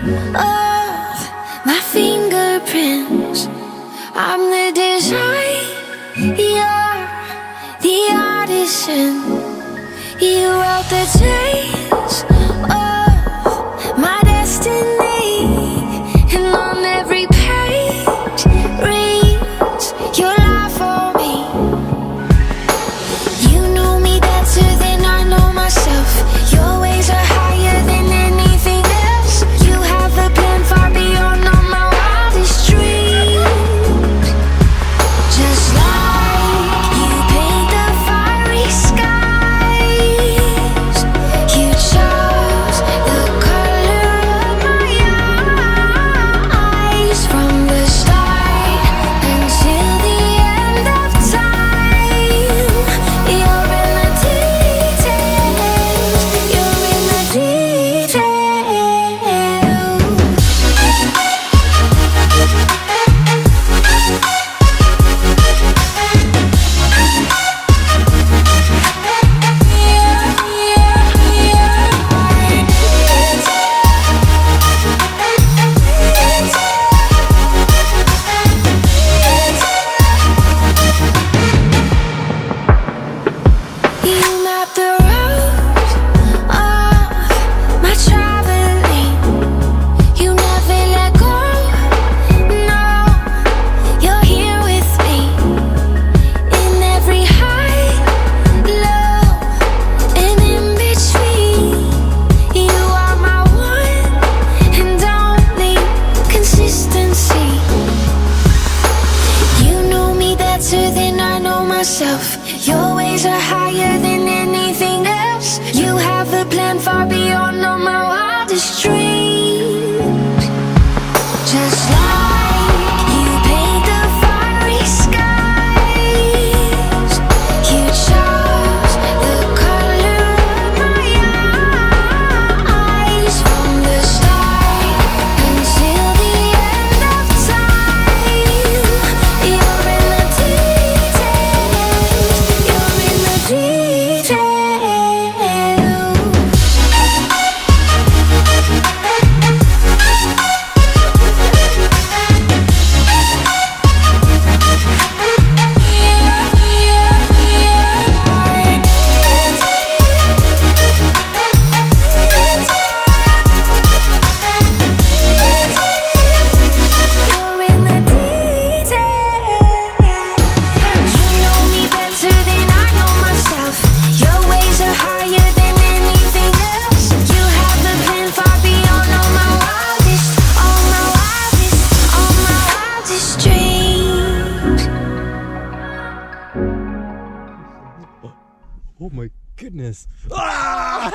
of my fingerprints. I'm the design, you're the artisan. You wrote the tales of my destiny, and on every page reads your life for me. You know me better than I know myself. Your ways are higher than anything else. You have a plan far beyond all my wildest dreams. Just like you paint the fiery skies, you chose the color of my eyes. From the start until the end of time, you're in the details. You're in the details. You map the road of my traveling. You never let go. No, you're here with me in every high, low, and in between. You are my one and only consistency. You know me better than I know myself. Your ways are higher than anything else. You have a plan far beyond all my wildest dreams. Just like you paint the fiery skies, you chose the color of my eyes. From the start until the end of time, you're in the details. You're in the details. You're in the details. You know me better than I know myself. Your ways are higher than anything else. You have the plan far beyond all my wildest, all my wildest, all my wildest dreams. Oh my goodness. Ah!